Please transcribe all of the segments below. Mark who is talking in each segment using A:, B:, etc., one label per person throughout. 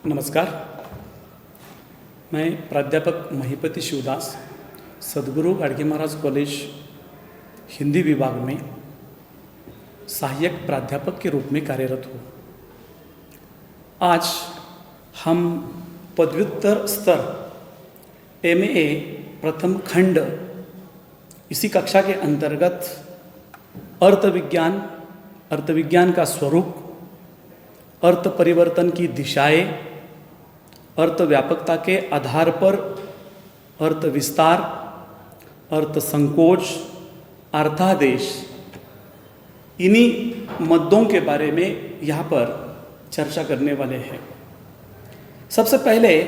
A: नमस्कार। मैं प्राध्यापक महिपति शिवदास सद्गुरु गाडगे महाराज कॉलेज हिंदी विभाग में सहायक प्राध्यापक के रूप में कार्यरत हूँ। आज हम पदव्युत्तर स्तर MA प्रथम खंड इसी कक्षा के अंतर्गत अर्थविज्ञान का स्वरूप, अर्थ परिवर्तन की दिशाएं, अर्थ व्यापकता के आधार पर अर्थ विस्तार, अर्थ संकोच, अर्थादेश, इन्हीं मुद्दों के बारे में यहाँ पर चर्चा करने वाले हैं। सबसे पहले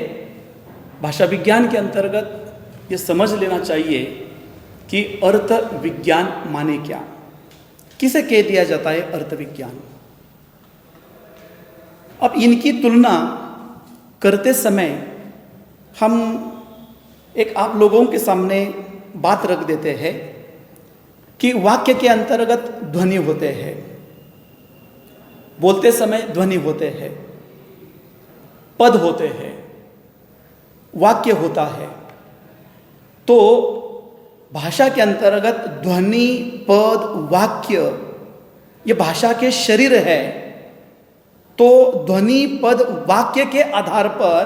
A: भाषा विज्ञान के अंतर्गत ये समझ लेना चाहिए कि अर्थ विज्ञान माने क्या, किसे कह दिया जाता है अर्थ विज्ञान। अब इनकी तुलना करते समय हम एक आप लोगों के सामने बात रख देते हैं कि वाक्य के अंतर्गत ध्वनि होते हैं, बोलते समय ध्वनि होते हैं, पद होते हैं, वाक्य होता है। तो भाषा के अंतर्गत ध्वनि, पद, वाक्य ये भाषा के शरीर है। तो ध्वनि, पद, वाक्य के आधार पर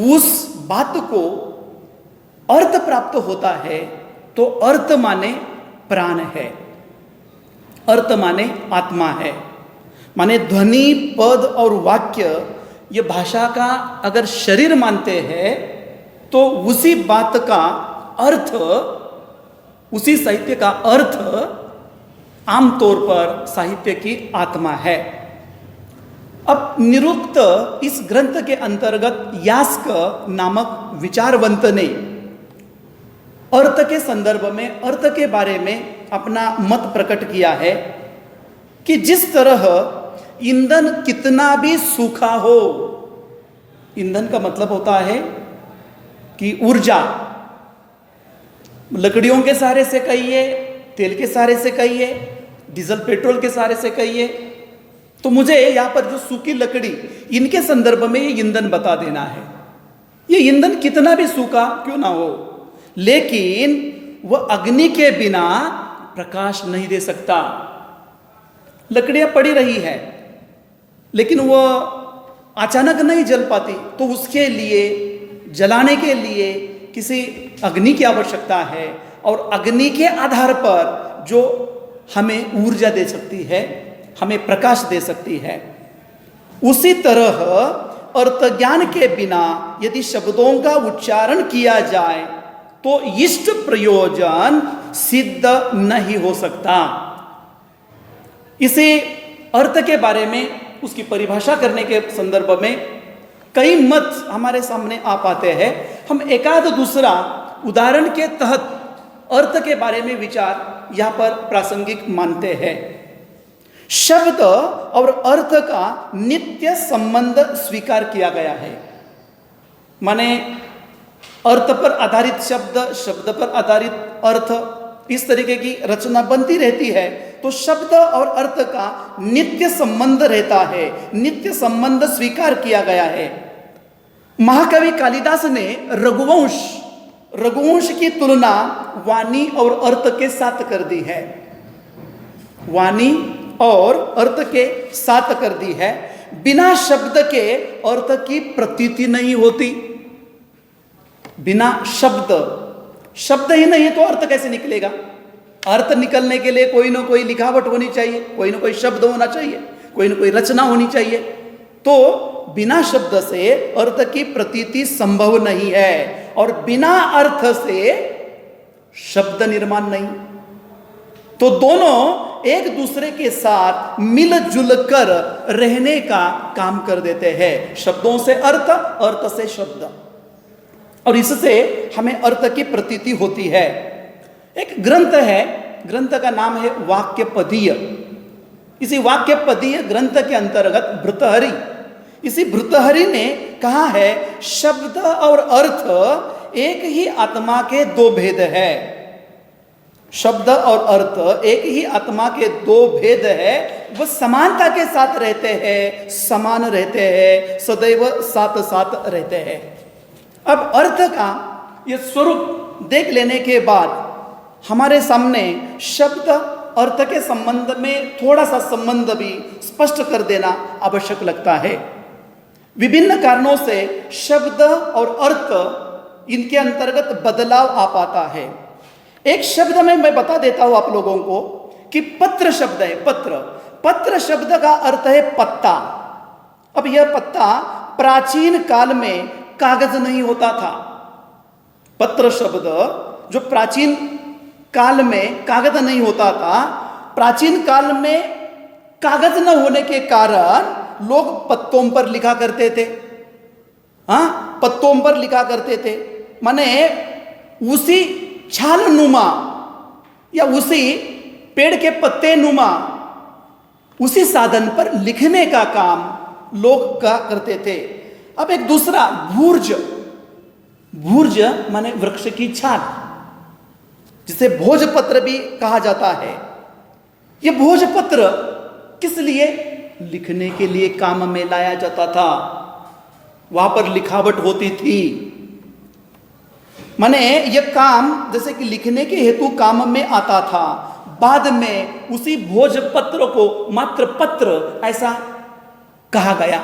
A: उस बात को अर्थ प्राप्त होता है। तो अर्थ माने प्राण है, अर्थ माने आत्मा है। माने ध्वनि, पद और वाक्य ये भाषा का अगर शरीर मानते हैं तो उसी बात का अर्थ, उसी साहित्य का अर्थ आमतौर पर साहित्य की आत्मा है। अब निरुक्त इस ग्रंथ के अंतर्गत यास्क नामक विचारवंत ने अर्थ के संदर्भ में, अर्थ के बारे में अपना मत प्रकट किया है कि जिस तरह ईंधन कितना भी सूखा हो, ईंधन का मतलब होता है कि ऊर्जा, लकड़ियों के सहारे से कहिए, तेल के सहारे से कहिए, डीजल पेट्रोल के सहारे से कहिए, तो मुझे यहाँ पर जो सूखी लकड़ी, इनके संदर्भ में ये ईंधन बता देना है। ये ईंधन कितना भी सूखा क्यों ना हो, लेकिन वह अग्नि के बिना प्रकाश नहीं दे सकता। लकड़ियां पड़ी रही है लेकिन वह अचानक नहीं जल पाती, तो उसके लिए, जलाने के लिए किसी अग्नि की आवश्यकता है, और अग्नि के आधार पर जो हमें ऊर्जा दे सकती है, हमें प्रकाश दे सकती है। उसी तरह अर्थ ज्ञान के बिना यदि शब्दों का उच्चारण किया जाए तो इष्ट प्रयोजन सिद्ध नहीं हो सकता। इसे अर्थ के बारे में, उसकी परिभाषा करने के संदर्भ में कई मत हमारे सामने आ पाते हैं। हम एकाध दूसरा उदाहरण के तहत अर्थ के बारे में विचार यहां पर प्रासंगिक मानते हैं। शब्द और अर्थ का नित्य संबंध स्वीकार किया गया है। माने अर्थ पर आधारित शब्द, शब्द पर आधारित अर्थ, इस तरीके की रचना बनती रहती है। तो शब्द और अर्थ का नित्य संबंध रहता है, नित्य संबंध स्वीकार किया गया है। महाकवि कालिदास ने रघुवंश की तुलना वाणी और अर्थ के साथ कर दी है। वाणी और अर्थ के साथ कर दी है। बिना शब्द के अर्थ की प्रतीति नहीं होती। बिना शब्द ही नहीं तो अर्थ कैसे निकलेगा? अर्थ निकलने के लिए कोई ना कोई लिखावट होनी चाहिए, कोई ना कोई शब्द होना चाहिए, कोई ना कोई रचना होनी चाहिए। तो बिना शब्द से अर्थ की प्रतीति संभव नहीं है, और बिना अर्थ से शब्द निर्माण नहीं। तो दोनों एक दूसरे के साथ मिलजुल कर रहने का काम कर देते हैं। शब्दों से अर्थ, अर्थ से शब्द, और इससे हमें अर्थ की प्रतीति होती है। एक ग्रंथ है, ग्रंथ का नाम है वाक्यपदीय। इसी वाक्यपदीय ग्रंथ के अंतर्गत भर्तृहरि, इसी भर्तृहरि ने कहा है शब्द और अर्थ एक ही आत्मा के दो भेद है। शब्द और अर्थ एक ही आत्मा के दो भेद है, वो समानता के साथ रहते हैं, समान रहते हैं, सदैव साथ साथ रहते हैं। अब अर्थ का ये स्वरूप देख लेने के बाद हमारे सामने शब्द अर्थ के संबंध में थोड़ा सा संबंध भी स्पष्ट कर देना आवश्यक लगता है। विभिन्न कारणों से शब्द और अर्थ इनके अंतर्गत बदलाव आ पाता है। एक शब्द में मैं बता देता हूं आप लोगों को कि पत्र शब्द है। पत्र शब्द का अर्थ है पत्ता। अब यह पत्ता प्राचीन काल में कागज नहीं होता था। पत्र शब्द जो प्राचीन काल में कागज नहीं होता था, प्राचीन काल में कागज न होने के कारण लोग पत्तों पर लिखा करते थे। हाँ, पत्तों पर लिखा करते थे, माने उसी छाल नुमा या उसी पेड़ के पत्ते नुमा उसी साधन पर लिखने का काम लोग का करते थे। अब एक दूसरा भूर्ज, भूर्ज माने वृक्ष की छाल, जिसे भोजपत्र भी कहा जाता है। यह भोजपत्र किस लिए? लिखने के लिए काम में लाया जाता था। वहां पर लिखावट होती थी, माने यह काम जैसे कि लिखने के हेतु काम में आता था। बाद में उसी भोजपत्र को मात्र पत्र ऐसा कहा गया,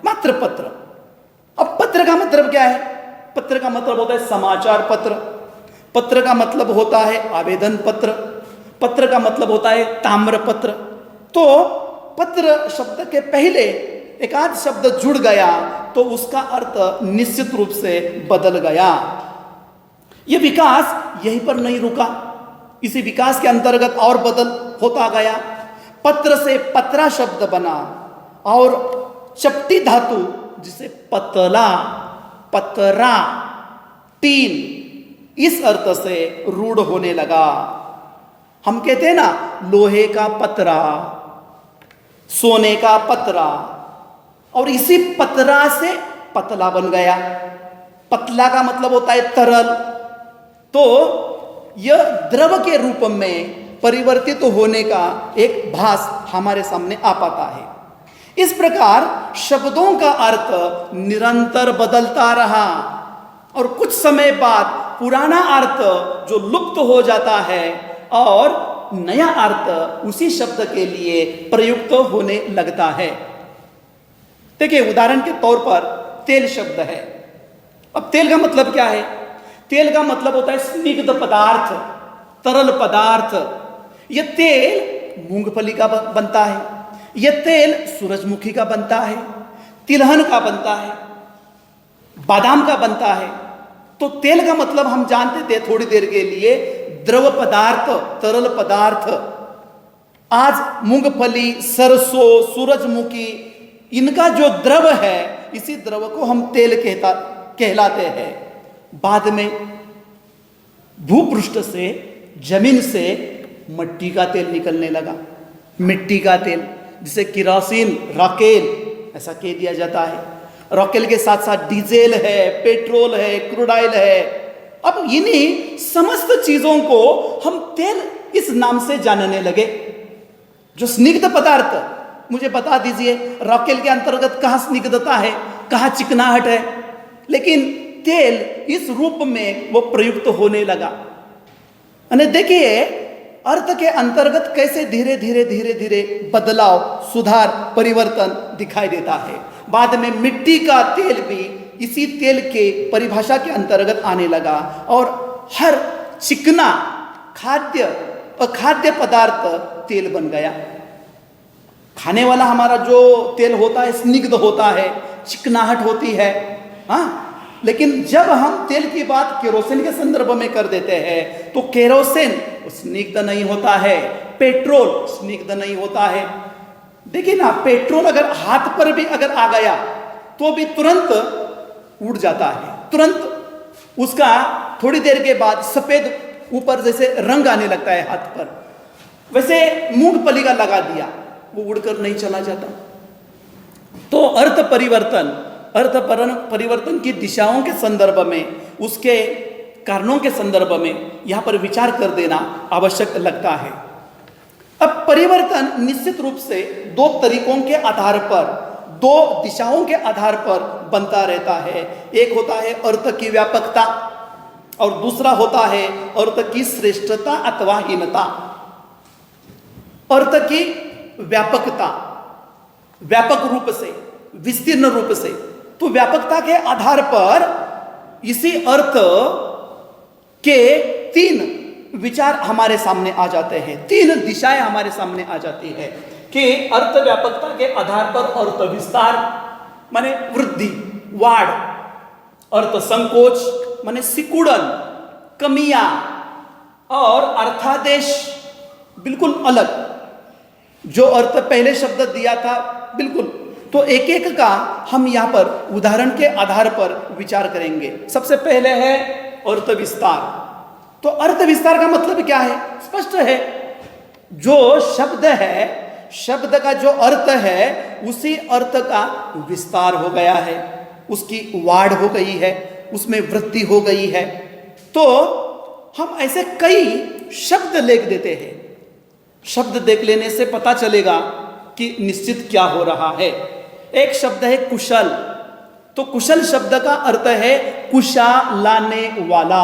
A: मात्र पत्र। अब पत्र का मतलब क्या है? पत्र का मतलब होता है समाचार पत्र, पत्र का मतलब होता है आवेदन पत्र, पत्र का मतलब होता है ताम्र पत्र। तो पत्र शब्द के पहले एक आध शब्द जुड़ गया तो उसका अर्थ निश्चित रूप से बदल गया। यह विकास यहीं पर नहीं रुका, इसी विकास के अंतर्गत और बदल होता गया। पत्र से पत्रा शब्द बना और चपटी धातु जिसे पतला, पतरा, टीन, इस अर्थ से रूढ़ होने लगा। हम कहते हैं ना, लोहे का पतरा, सोने का पतरा, और इसी पतरा से पतला बन गया। पतला का मतलब होता है तरल। तो यह द्रव के रूप में परिवर्तित होने का एक भास हमारे सामने आ पाता है। इस प्रकार शब्दों का अर्थ निरंतर बदलता रहा और कुछ समय बाद पुराना अर्थ जो लुप्त हो जाता है और नया अर्थ उसी शब्द के लिए प्रयुक्त होने लगता है। देखिए, उदाहरण के तौर पर तेल शब्द है। अब तेल का मतलब क्या है? तेल का मतलब होता है स्निग्ध पदार्थ, तरल पदार्थ। यह तेल मूंगफली का बनता है, यह तेल सूरजमुखी का बनता है, तिलहन का बनता है, बादाम का बनता है। तो तेल का मतलब हम जानते थे थोड़ी देर के लिए द्रव पदार्थ, तरल पदार्थ। आज मूंगफली, सरसों, सूरजमुखी, इनका जो द्रव है, इसी द्रव को हम तेल कहलाते हैं। बाद में भूपृष्ठ से, जमीन से मिट्टी का तेल निकलने लगा, मिट्टी का तेल, जिसे किरोसिन, रॉकेल ऐसा कह दिया जाता है। रॉकेल के साथ साथ डीजल है, पेट्रोल है, क्रूड ऑयल है। अब इन्हीं समस्त चीजों को हम तेल इस नाम से जानने लगे। जो स्निग्ध पदार्थ, मुझे बता दीजिए रॉकेल के अंतर्गत कहाँ स्निग्धता है, कहाँ चिकनाहट है, लेकिन तेल इस रूप में वो प्रयुक्त होने लगा। अने देखिए अर्थ के अंतर्गत कैसे धीरे धीरे धीरे धीरे बदलाव, सुधार, परिवर्तन दिखाई देता है। बाद में मिट्टी का तेल भी इसी तेल के परिभाषा के अंतर्गत आने लगा और हर चिकना खाद्य अखाद्य पदार्थ तेल बन गया। खाने वाला हमारा जो तेल होता है स्निग्ध होता है, चिकनाहट होती है, हाँ। लेकिन जब हम तेल की बात केरोसिन के संदर्भ में कर देते हैं तो केरोसिन स्निग्ध नहीं होता है, पेट्रोल स्निग्ध नहीं होता है। देखिए ना, पेट्रोल अगर हाथ पर भी अगर आ गया तो भी तुरंत उड़ जाता है, तुरंत उसका थोड़ी देर के बाद सफेद ऊपर जैसे रंग आने लगता है हाथ पर। वैसे मूंगफली का लगा दिया, वो उड़कर नहीं चला जाता। तो अर्थ परिवर्तन की दिशाओं के संदर्भ में, उसके कारणों के संदर्भ में यहां पर विचार कर देना आवश्यक लगता है। अब परिवर्तन निश्चित रूप से दो तरीकों के आधार पर, दो दिशाओं के आधार पर बनता रहता है। एक होता है अर्थ की व्यापकता और दूसरा होता है अर्थ की श्रेष्ठता अथवा हीनता। अर्थ की व्यापकता, व्यापक रूप से, विस्तीर्ण रूप से, तो व्यापकता के आधार पर इसी अर्थ के तीन विचार हमारे सामने आ जाते हैं, तीन दिशाएं हमारे सामने आ जाती है कि अर्थ व्यापकता के आधार पर अर्थ विस्तार माने वृद्धि, वाढ़, अर्थ संकोच माने सिकुड़न, कमियां, और अर्थादेश बिल्कुल अलग, जो अर्थ पहले शब्द दिया था बिल्कुल। तो एक एक का हम यहां पर उदाहरण के आधार पर विचार करेंगे। सबसे पहले है अर्थ विस्तार। तो अर्थ विस्तार का मतलब क्या है? स्पष्ट है, जो शब्द है, शब्द का जो अर्थ है उसी अर्थ का विस्तार हो गया है, उसकी वाढ़ हो गई है, उसमें वृद्धि हो गई है। तो हम ऐसे कई शब्द लिख देते हैं, शब्द देख लेने से पता चलेगा कि निश्चित क्या हो रहा है। एक शब्द है कुशल, तो कुशल शब्द का अर्थ है कुशा लाने वाला।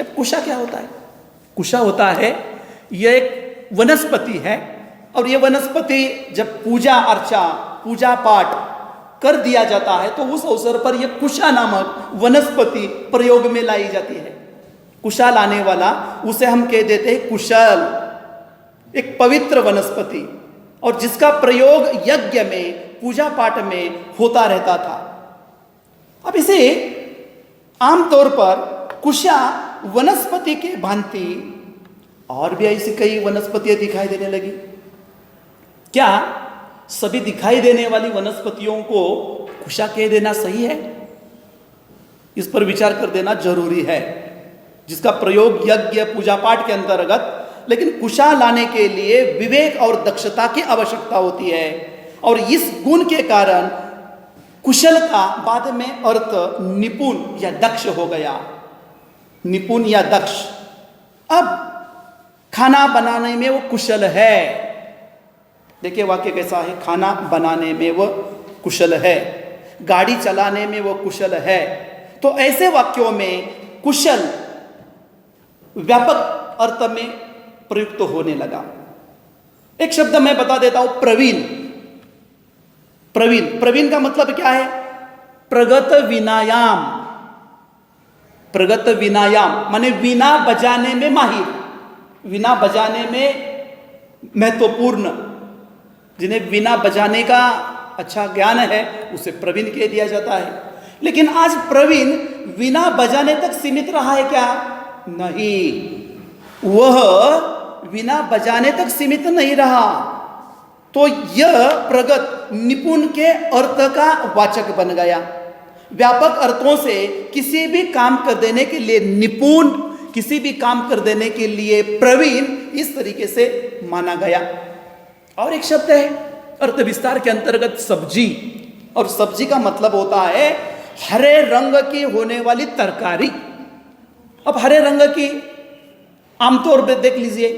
A: अब कुशा क्या होता है? कुशा होता है, यह एक वनस्पति है, और यह वनस्पति जब पूजा अर्चा, पूजा पाठ कर दिया जाता है तो उस अवसर पर यह कुशा नामक वनस्पति प्रयोग में लाई जाती है। कुशा लाने वाला, उसे हम कह देते हैं कुशल, एक पवित्र वनस्पति, और जिसका प्रयोग यज्ञ में, पूजा पाठ में होता रहता था। अब इसे आमतौर पर कुशा वनस्पति के भांति और भी ऐसी कई वनस्पतियां दिखाई देने लगी। क्या सभी दिखाई देने वाली वनस्पतियों को कुशा कह देना सही है? इस पर विचार कर देना जरूरी है, जिसका प्रयोग यज्ञ, पूजा पाठ के अंतर्गत, लेकिन कुशा लाने के लिए विवेक और दक्षता की आवश्यकता होती है, और इस गुण के कारण कुशल का बाद में अर्थ निपुण या दक्ष हो गया, निपुण या दक्ष। अब खाना बनाने में वो कुशल है, देखिए वाक्य कैसा है, खाना बनाने में वो कुशल है, गाड़ी चलाने में वो कुशल है। तो ऐसे वाक्यों में कुशल व्यापक अर्थ में प्रयुक्त होने लगा। एक शब्द मैं बता देता हूं, प्रवीण। प्रवीण, प्रवीण का मतलब क्या है? प्रगत विनायाम। प्रगत विनायाम माने वीणा बजाने में माहिर, वीणा बजाने में महत्वपूर्ण, जिन्हें वीणा बजाने का अच्छा ज्ञान है उसे प्रवीण कह दिया जाता है। लेकिन आज प्रवीण वीणा बजाने तक सीमित रहा है क्या? नहीं, वह वीणा बजाने तक सीमित नहीं रहा। तो यह प्रगत, निपुण के अर्थ का वाचक बन गया। व्यापक अर्थों से किसी भी काम कर देने के लिए निपुण, किसी भी काम कर देने के लिए प्रवीण, इस तरीके से माना गया। और एक शब्द है अर्थ विस्तार के अंतर्गत सब्जी, और सब्जी का मतलब होता है हरे रंग की होने वाली तरकारी। अब हरे रंग की आमतौर पर देख लीजिए,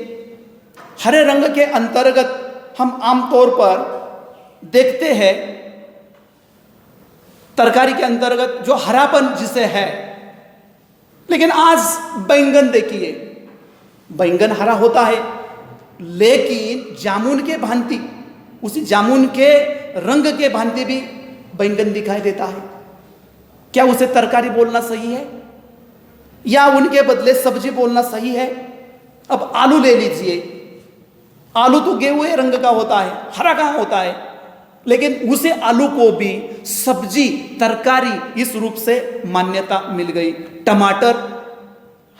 A: हरे रंग के अंतर्गत हम आमतौर पर देखते हैं तरकारी के अंतर्गत जो हरापन जिसे है। लेकिन आज बैंगन देखिए, बैंगन हरा होता है, लेकिन जामुन के भांति, उसी जामुन के रंग के भांति भी बैंगन दिखाई देता है। क्या उसे तरकारी बोलना सही है, या उनके बदले सब्जी बोलना सही है? अब आलू ले लीजिए, आलू तो गेहुए रंग का होता है, हरा कहाँ होता है, लेकिन उसे आलू को भी सब्जी, तरकारी इस रूप से मान्यता मिल गई। टमाटर,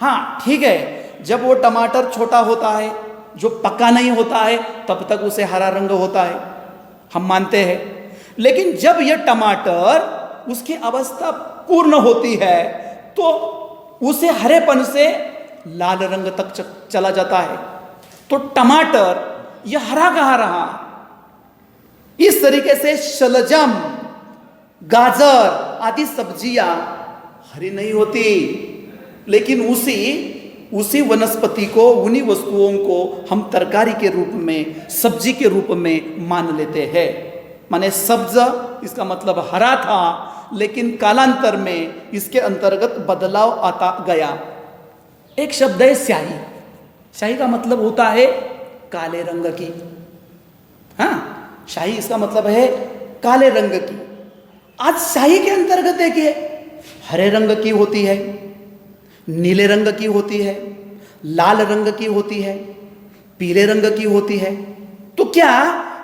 A: हाँ ठीक है, जब वो टमाटर छोटा होता है, जो पका नहीं होता है, तब तक उसे हरा रंग होता है, हम मानते हैं। लेकिन जब यह टमाटर, उसकी अवस्था पूर्ण होती है, तो उसे हरेपन से लाल रंग तक चला जाता है। तो टमाटर यह हरा कहाँ रहा? इस तरीके से शलजम, गाजर आदि सब्जियां हरी नहीं होती, लेकिन उसी उसी वनस्पति को, उन्हीं वस्तुओं को हम तरकारी के रूप में, सब्जी के रूप में मान लेते हैं। माने सब्ज इसका मतलब हरा था, लेकिन कालांतर में इसके अंतर्गत बदलाव आता गया। एक शब्द है स्याही। स्याही का मतलब होता है काले रंग की। हाँ, स्याही इसका मतलब है काले रंग की। आज स्याही के अंतर्गत देखिए, हरे रंग की होती है, नीले रंग की होती है, लाल रंग की होती है, पीले रंग की होती है। तो क्या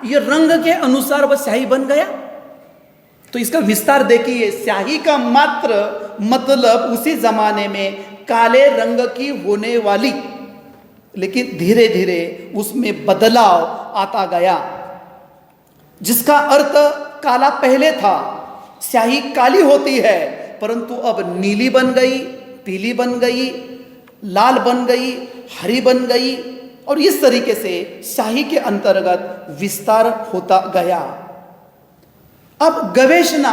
A: ये रंग के अनुसार वह स्याही बन गया? तो इसका विस्तार देखिए। स्याही का मात्र मतलब उसी जमाने में काले रंग की होने वाली, लेकिन धीरे धीरे उसमें बदलाव आता गया, जिसका अर्थ काला पहले था। स्याही काली होती है, परंतु अब नीली बन गई, पीली बन गई, लाल बन गई, हरी बन गई, और इस तरीके से स्याही के अंतर्गत विस्तार होता गया। अब गवेषणा,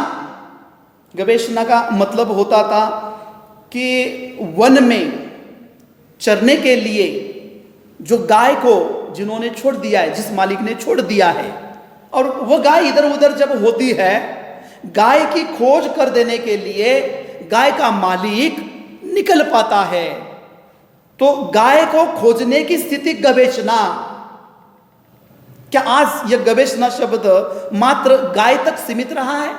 A: गवेषणा का मतलब होता था कि वन में चरने के लिए जो गाय को जिन्होंने छोड़ दिया है, जिस मालिक ने छोड़ दिया है, और वह गाय इधर उधर जब होती है, गाय की खोज कर देने के लिए गाय का मालिक निकल पाता है। तो गाय को खोजने की स्थिति गवेषणा। क्या आज यह गवेषणा शब्द मात्र गाय तक सीमित रहा है?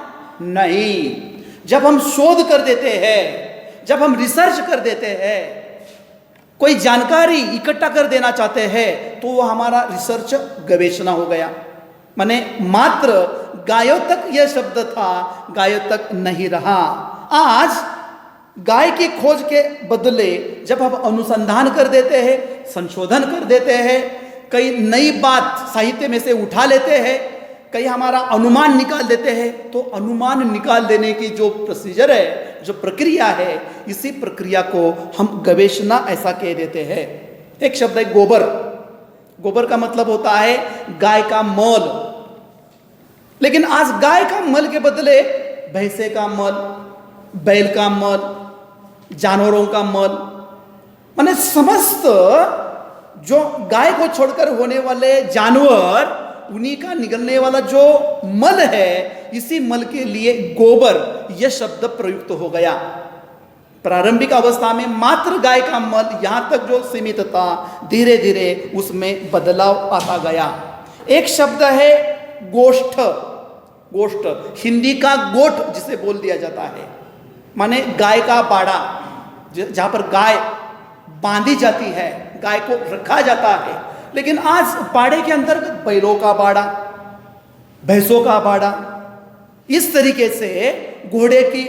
A: नहीं। जब हम शोध कर देते हैं, जब हम रिसर्च कर देते हैं, कोई जानकारी इकट्ठा कर देना चाहते हैं, तो वह हमारा रिसर्च गवेषणा हो गया। माने मात्र गायों तक यह शब्द था, गायों तक नहीं रहा। आज गाय की खोज के बदले जब हम अनुसंधान कर देते हैं, संशोधन कर देते हैं, कई नई बात साहित्य में से उठा लेते हैं, कई हमारा अनुमान निकाल देते हैं, तो अनुमान निकाल देने की जो प्रोसीजर है, जो प्रक्रिया है, इसी प्रक्रिया को हम गवेषणा ऐसा कह देते हैं। एक शब्द है गोबर। गोबर का मतलब होता है गाय का मल। लेकिन आज गाय का मल के बदले भैंसे का मल, बैल का मल, जानवरों का मल, माने समस्त जो गाय को छोड़कर होने वाले जानवर, उन्हीं का निकलने वाला जो मल है, इसी मल के लिए गोबर यह शब्द प्रयुक्त हो गया। प्रारंभिक अवस्था में मात्र गाय का मल यहां तक जो सीमित था, धीरे धीरे उसमें बदलाव आता गया। एक शब्द है गोष्ठ। गोष्ठ हिंदी का गोठ जिसे बोल दिया जाता है, माने गाय का बाड़ा, जहां पर गाय बांधी जाती है, गाय को रखा जाता है। लेकिन आज बाड़े के अंतर्गत बैलों का बाड़ा, भैंसों का बाड़ा, इस तरीके से घोड़े की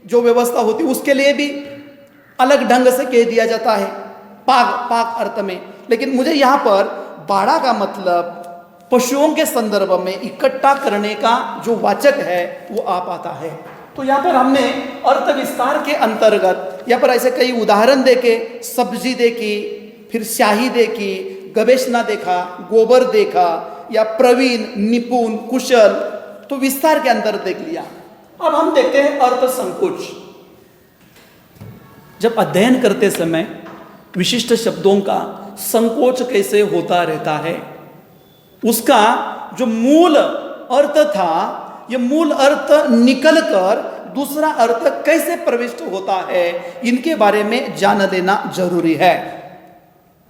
A: जो व्यवस्था होती है उसके लिए भी अलग ढंग से कह दिया जाता है, पाक अर्थ में। लेकिन मुझे यहां पर बाड़ा का मतलब पशुओं के संदर्भ में इकट्ठा करने का जो वाचक है वो आ पाता है। तो यहाँ पर हमने अर्थ विस्तार के अंतर्गत यहाँ पर ऐसे कई उदाहरण देखे, सब्जी देखी, फिर स्याही देखी, गवेषणा देखा, गोबर देखा, या प्रवीण, निपुण, कुशल, तो विस्तार के अंदर देख लिया। अब हम देखते हैं अर्थ संकोच। जब अध्ययन करते समय विशिष्ट शब्दों का संकोच कैसे होता रहता है, उसका जो मूल अर्थ था, यह मूल अर्थ निकलकर दूसरा अर्थ कैसे प्रविष्ट होता है, इनके बारे में जान लेना जरूरी है।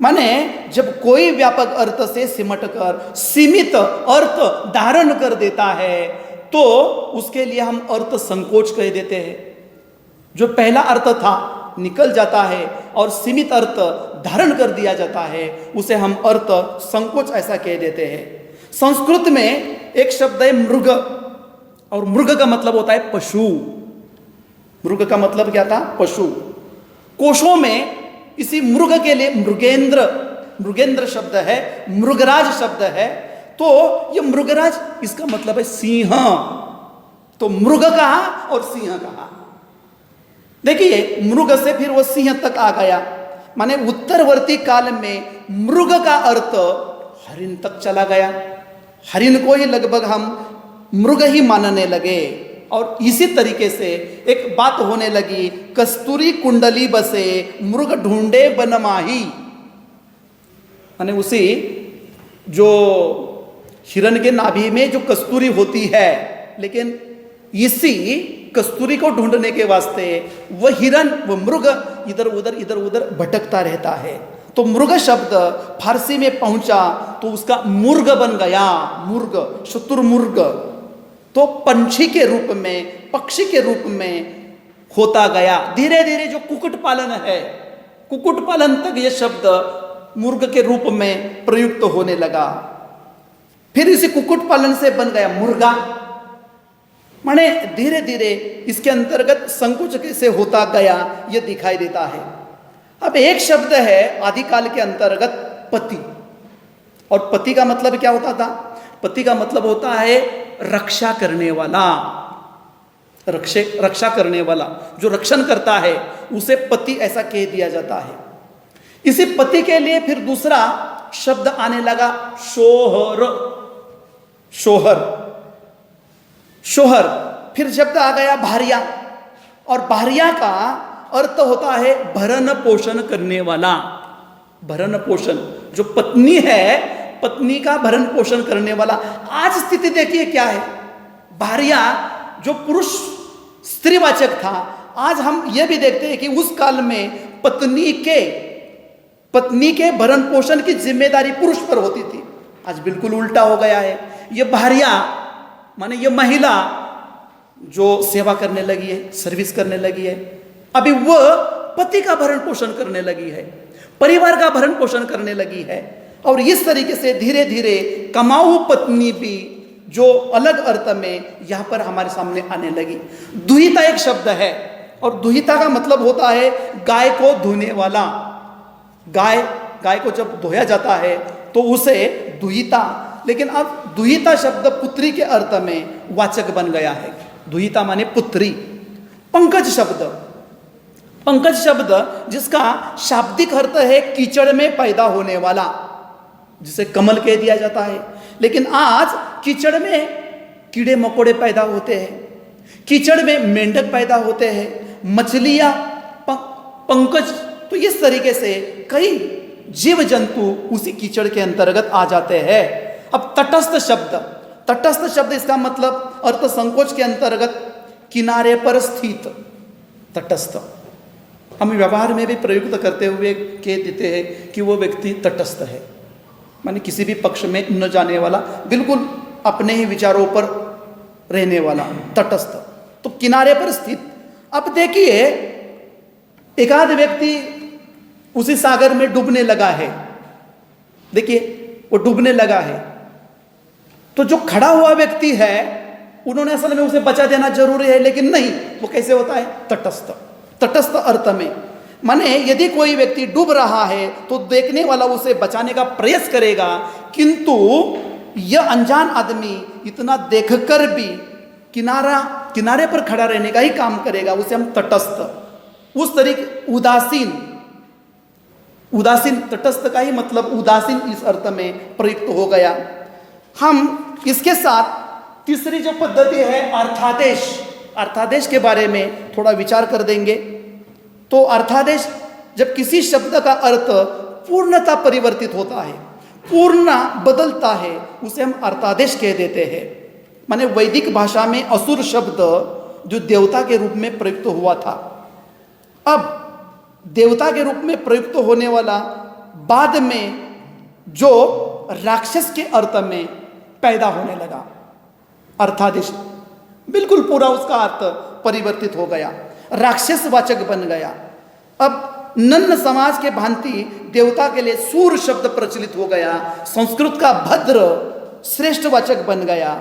A: माने जब कोई व्यापक अर्थ से सिमटकर सीमित अर्थ धारण कर देता है, तो उसके लिए हम अर्थ संकोच कह देते हैं। जो पहला अर्थ था निकल जाता है और सीमित अर्थ धारण कर दिया जाता है, उसे हम अर्थ संकोच ऐसा कह देते हैं। संस्कृत में एक शब्द है मृग, और मृग का मतलब होता है पशु। मृग का मतलब क्या था? पशु। कोशों में इसी मृग के लिए मृगेंद्र, मृगेंद्र शब्द है, मृगराज शब्द है। तो ये मृगराज इसका मतलब है सिंह। तो मृग कहा और सिंह कहा। देखिए मृग से फिर वो सिंह तक आ गया, माने उत्तरवर्ती काल में मृग का अर्थ हरिण तक चला गया। हरिण को ही लगभग हम मृग ही मानने लगे, और इसी तरीके से एक बात होने लगी, कस्तूरी कुंडली बसे मृग ढूंढे बनमाही। माने उसी जो हिरण के नाभि में जो कस्तूरी होती है, लेकिन इसी कस्तूरी को ढूंढने के वास्ते वह हिरण, वह मृग इधर उधर भटकता रहता है। तो मृग शब्द फारसी में पहुंचा तो उसका मुर्ग बन गया, मुर्ग, शुतुरमुर्ग। तो पंछी के रूप में, पक्षी के रूप में होता गया। धीरे धीरे जो कुक्कुट पालन है, कुक्कुट पालन तक यह शब्द मुर्ग के रूप में प्रयुक्त होने लगा। फिर इसी कुक्कुट पालन से बन गया मुर्गा। माने धीरे धीरे इसके अंतर्गत संकुच कैसे होता गया यह दिखाई देता है। अब एक शब्द है आदिकाल के अंतर्गत पति, और पति का मतलब क्या होता था? पति का मतलब होता है रक्षा करने वाला, रक्षा करने वाला, जो रक्षण करता है उसे पति ऐसा कह दिया जाता है। इसी पति के लिए फिर दूसरा शब्द आने लगा, शोहर, शोहर, शोहर। फिर शब्द आ गया भार्या, और भार्या का अर्थ होता है भरण पोषण करने वाला। भरण पोषण, जो पत्नी है, पत्नी का भरण पोषण करने वाला। आज स्थिति देखिए क्या है, भार्या जो पुरुष स्त्रीवाचक था, आज हम यह भी देखते हैं कि उस काल में पत्नी के भरण पोषण की जिम्मेदारी पुरुष पर होती थी। आज बिल्कुल उल्टा हो गया है। यह भार्या माने यह महिला जो सेवा करने लगी है, सर्विस करने लगी है, अभी वह पति का भरण पोषण करने लगी है, परिवार का भरण पोषण करने लगी है। और इस तरीके से धीरे धीरे कमाऊ पत्नी भी जो अलग अर्थ में यहां पर हमारे सामने आने लगी। दुहिता एक शब्द है, और दुहिता का मतलब होता है गाय को धोने वाला। गाय को जब धोया जाता है तो उसे दुहिता, लेकिन अब दुहिता शब्द पुत्री के अर्थ में वाचक बन गया है। दुहिता माने पुत्री। पंकज शब्द जिसका शाब्दिक अर्थ है कीचड़ में पैदा होने वाला, जिसे कमल कह दिया जाता है। लेकिन आज कीचड़ में कीड़े मकोड़े पैदा होते हैं, कीचड़ में मेंढक पैदा होते हैं, मछलियां, पंकज। तो इस तरीके से कई जीव जंतु उसी कीचड़ के अंतर्गत आ जाते हैं। अब तटस्थ शब्द इसका मतलब अर्थ संकोच के अंतर्गत किनारे पर स्थित, तटस्थ। हम व्यवहार में भी प्रयुक्त करते हुए कह देते हैं कि वो व्यक्ति तटस्थ है, माने किसी भी पक्ष में न जाने वाला, बिल्कुल अपने ही विचारों पर रहने वाला, तटस्थ। तो किनारे पर स्थित। अब देखिए, एक आध व्यक्ति उसी सागर में डूबने लगा है, देखिए वो डूबने लगा है, तो जो खड़ा हुआ व्यक्ति है उन्होंने असल में उसे बचा देना जरूरी है, लेकिन नहीं, वो कैसे होता है? तटस्थ अर्थ में। माने यदि कोई व्यक्ति डूब रहा है तो देखने वाला उसे बचाने का प्रयास करेगा, किंतु यह अनजान आदमी इतना देखकर भी किनारे पर खड़ा रहने का ही काम करेगा, उसे हम तटस्थ। उस तरीके उदासीन, तटस्थ का ही मतलब उदासीन इस अर्थ में प्रयुक्त हो गया। हम इसके साथ तीसरी जो पद्धति है अर्थादेश के बारे में थोड़ा विचार कर देंगे। तो अर्थादेश, जब किसी शब्द का अर्थ पूर्णता परिवर्तित होता है, पूर्ण बदलता है, उसे हम अर्थादेश कह देते हैं। माने वैदिक भाषा में असुर शब्द जो देवता के रूप में प्रयुक्त हुआ था, अब देवता के रूप में प्रयुक्त होने वाला बाद में जो राक्षस के अर्थ में पैदा होने लगा, अर्थादेश बिल्कुल पूरा उसका अर्थ परिवर्तित हो गया, राक्षस वाचक बन गया। अब नन्न समाज के भांति देवता के लिए सूर शब्द प्रचलित हो गया, संस्कृत का भद्र श्रेष्ठ वाचक बन गया,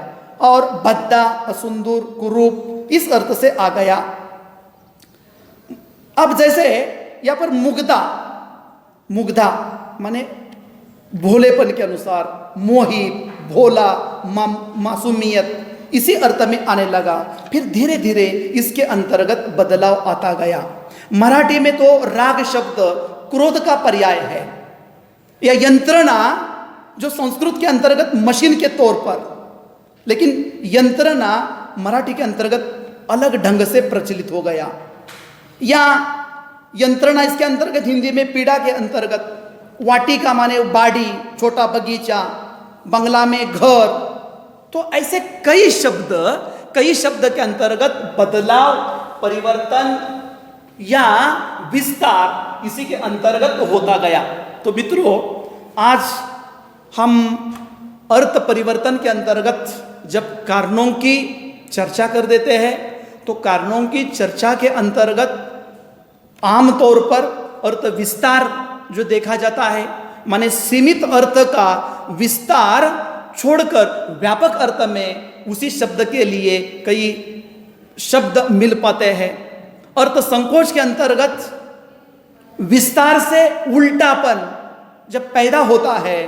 A: और भद्दा, असुंदर, कुरूप इस अर्थ से आ गया। अब जैसे यहाँ पर मुग्धा माने भोलेपन के अनुसार मोही, भोला, मासूमियत, इसी अर्थ में आने लगा। फिर धीरे धीरे इसके अंतर्गत बदलाव आता गया। मराठी में तो राग शब्द क्रोध का पर्याय है, या यंत्रणा जो संस्कृत के अंतर्गत मशीन के तौर पर, लेकिन यंत्रणा मराठी के अंतर्गत अलग ढंग से प्रचलित हो गया। या यंत्रणा इसके अंतर्गत हिंदी में पीड़ा के अंतर्गत, वाटिका माने बाड़ी, छोटा बगीचा, बंगला में घर, तो ऐसे कई शब्द के अंतर्गत बदलाव, परिवर्तन या विस्तार इसी के अंतर्गत होता गया। तो मित्रों, आज हम अर्थ परिवर्तन के अंतर्गत जब कारणों की चर्चा कर देते हैं, तो कारणों की चर्चा के अंतर्गत आमतौर पर अर्थ विस्तार जो देखा जाता है, माने सीमित अर्थ का विस्तार छोड़कर व्यापक अर्थ में उसी शब्द के लिए कई शब्द मिल पाते हैं। अर्थ संकोच के अंतर्गत विस्तार से उल्टापन जब पैदा होता है,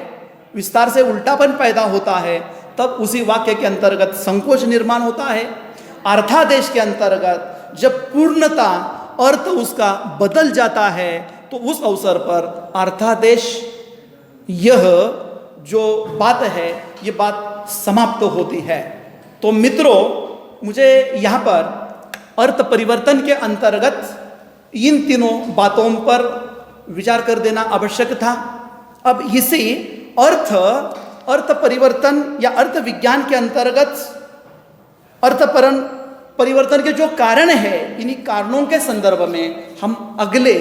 A: विस्तार से उल्टापन पैदा होता है, तब उसी वाक्य के अंतर्गत संकोच निर्माण होता है। अर्थादेश के अंतर्गत जब पूर्णता अर्थ उसका बदल जाता है, तो उस अवसर पर अर्थादेश, यह जो बात है, ये बात समाप्त होती है। तो मित्रों, मुझे यहाँ पर अर्थ परिवर्तन के अंतर्गत इन तीनों बातों पर विचार कर देना आवश्यक था। अब इसी अर्थ परिवर्तन या अर्थ विज्ञान के अंतर्गत परिवर्तन के जो कारण है, इन्हीं कारणों के संदर्भ में हम अगले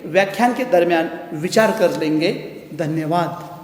A: व्याख्यान के दरमियान विचार कर लेंगे। धन्यवाद।